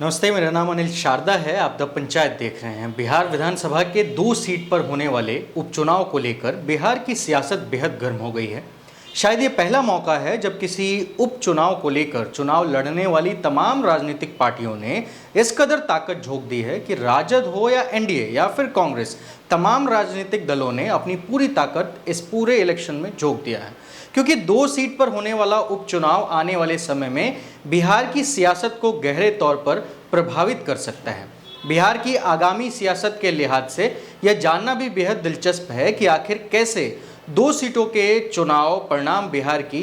नमस्ते, मेरा नाम अनिल शारदा है। आप द पंचायत देख रहे हैं। बिहार विधानसभा के 2 सीट पर होने वाले उपचुनाव को लेकर बिहार की सियासत बेहद गर्म हो गई है। शायद ये पहला मौका है जब किसी उपचुनाव को लेकर चुनाव लड़ने वाली तमाम राजनीतिक पार्टियों ने इस कदर ताकत झोंक दी है कि राजद हो या एनडीए या फिर कांग्रेस, तमाम राजनीतिक दलों ने अपनी पूरी ताकत इस पूरे इलेक्शन में झोंक दिया है। क्योंकि 2 सीट पर होने वाला उपचुनाव आने वाले समय में बिहार की सियासत को गहरे तौर पर प्रभावित कर सकता है। बिहार की आगामी सियासत के लिहाज से यह जानना भी बेहद दिलचस्प है कि आखिर कैसे 2 सीटों के चुनाव परिणाम बिहार की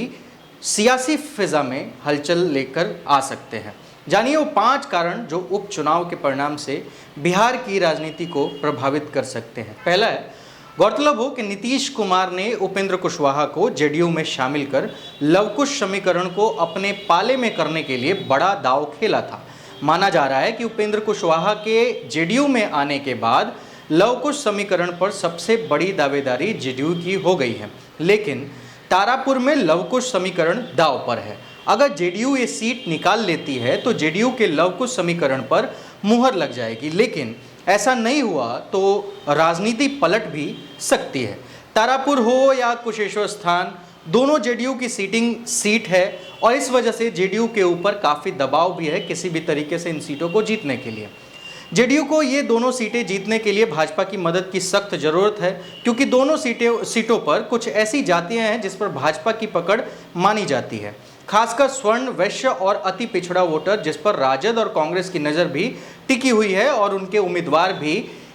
सियासी फिजा में हलचल लेकर आ सकते हैं। जानिए वो 5 कारण जो उपचुनाव के परिणाम से बिहार की राजनीति को प्रभावित कर सकते हैं। पहला है, गौरतलब हो कि नीतीश कुमार ने उपेंद्र कुशवाहा को जेडीयू में शामिल कर लवकुश समीकरण को अपने पाले में करने के लिए बड़ा दांव खेला था। माना जा रहा है कि उपेंद्र कुशवाहा के जेडीयू में आने के बाद लवकुश समीकरण पर सबसे बड़ी दावेदारी जेडीयू की हो गई है। लेकिन तारापुर में लवकुश समीकरण दांव पर है। अगर जेडीयू ये सीट निकाल लेती है तो जेडीयू के लवकुश समीकरण पर मुहर लग जाएगी। लेकिन ऐसा नहीं हुआ तो राजनीति पलट भी सकती है। तारापुर हो या कुशेश्वर स्थान, दोनों जेडीयू की सीट है और इस वजह से जेडीयू के ऊपर काफ़ी दबाव भी है किसी भी तरीके से इन सीटों को जीतने के लिए। जेडीयू को ये दोनों सीटें जीतने के लिए भाजपा की मदद की सख्त ज़रूरत है, क्योंकि दोनों सीटों पर कुछ ऐसी जातियां हैं जिस पर भाजपा की पकड़ मानी जाती है, खासकर स्वर्ण, वैश्य और अति पिछड़ा वोटर, जिस पर राजद और कांग्रेस की नज़र भी टिकी हुई है और उनके उम्मीदवार भी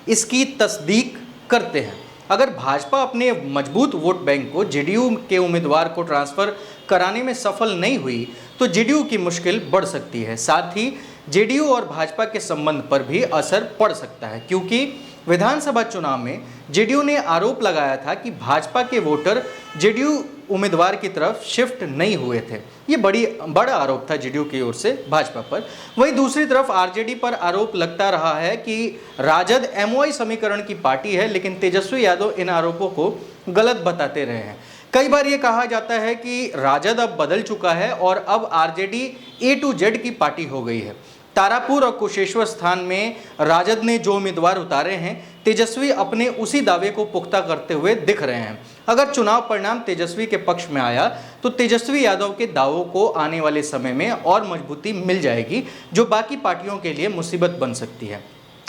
इसकी तस्दीक करते हैं। अगर भाजपा अपने मजबूत वोट बैंक को जेडीयू के उम्मीदवार को ट्रांसफ़र कराने में सफल नहीं हुई तो जेडीयू की मुश्किल बढ़ सकती है। साथ ही जेडीयू और भाजपा के संबंध पर भी असर पड़ सकता है, क्योंकि विधानसभा चुनाव में जेडीयू ने आरोप लगाया था कि भाजपा के वोटर जेडीयू उम्मीदवार की तरफ शिफ्ट नहीं हुए थे। ये बड़ा आरोप था जेडीयू की ओर से भाजपा पर। वहीं दूसरी तरफ आरजेडी पर आरोप लगता रहा है कि राजद एमओआई समीकरण की पार्टी है, लेकिन तेजस्वी यादव इन आरोपों को गलत बताते रहे हैं। कई बार ये कहा जाता है कि राजद अब बदल चुका है और अब आरजेडी A to Z की पार्टी हो गई है। तारापुर और कुशेश्वर स्थान में राजद ने जो उम्मीदवार उतारे हैं, तेजस्वी अपने उसी दावे को पुख्ता करते हुए दिख रहे हैं। अगर चुनाव परिणाम तेजस्वी के पक्ष में आया तो तेजस्वी यादव के दावों को आने वाले समय में और मजबूती मिल जाएगी, जो बाकी पार्टियों के लिए मुसीबत बन सकती है।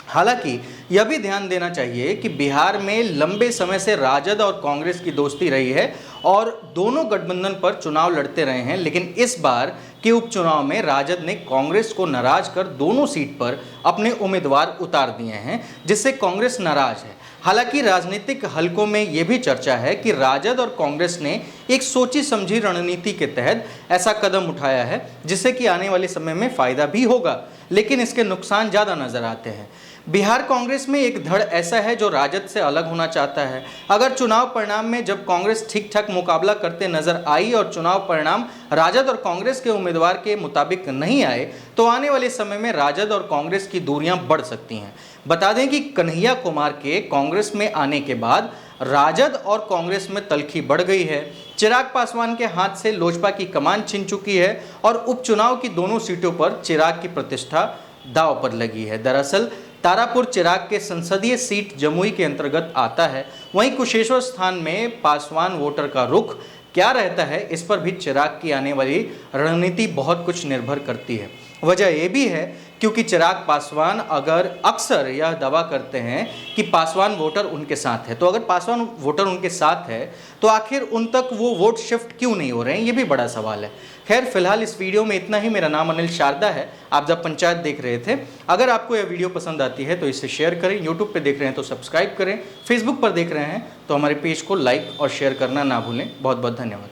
हालांकि यह भी ध्यान देना चाहिए कि बिहार में लंबे समय से राजद और कांग्रेस की दोस्ती रही है और दोनों गठबंधन पर चुनाव लड़ते रहे हैं, लेकिन इस बार के उपचुनाव में राजद ने कांग्रेस को नाराज कर दोनों सीट पर अपने उम्मीदवार उतार दिए हैं, जिससे कांग्रेस नाराज है। हालांकि राजनीतिक हलकों में यह भी चर्चा है कि राजद और कांग्रेस ने एक सोची समझी रणनीति के तहत ऐसा कदम उठाया है, जिससे कि आने वाले समय में फायदा भी होगा, लेकिन इसके नुकसान ज़्यादा नजर आते हैं। बिहार कांग्रेस में एक धड़ ऐसा है जो राजद से अलग होना चाहता है। अगर चुनाव परिणाम में जब कांग्रेस ठीक ठाक मुकाबला करते नजर आई और चुनाव परिणाम राजद और कांग्रेस के उम्मीदवार के मुताबिक नहीं आए तो आने वाले समय में राजद और कांग्रेस की दूरियां बढ़ सकती हैं। बता दें कि कन्हैया कुमार के कांग्रेस में आने के बाद राजद और कांग्रेस में तल्खी बढ़ गई है। चिराग पासवान के हाथ से लोजपा की कमान छिन चुकी है और उपचुनाव की दोनों सीटों पर चिराग की प्रतिष्ठा दांव पर लगी है। दरअसल तारापुर चिराग के संसदीय सीट जमुई के अंतर्गत आता है। वहीं कुशेश्वर स्थान में पासवान वोटर का रुख क्या रहता है, इस पर भी चिराग की आने वाली रणनीति बहुत कुछ निर्भर करती है। वजह यह भी है क्योंकि चिराग पासवान अक्सर यह दावा करते हैं कि पासवान वोटर उनके साथ है, तो अगर पासवान वोटर उनके साथ है तो आखिर उन तक वो वोट शिफ्ट क्यों नहीं हो रहे हैं, ये भी बड़ा सवाल है। खैर, फिलहाल इस वीडियो में इतना ही। मेरा नाम अनिल शारदा है। आप जब पंचायत देख रहे थे, अगर आपको यह वीडियो पसंद आती है तो इसे शेयर करें। यूट्यूब पर देख रहे हैं तो सब्सक्राइब करें। फेसबुक पर देख रहे हैं तो हमारे पेज को लाइक और शेयर करना ना भूलें। बहुत बहुत धन्यवाद।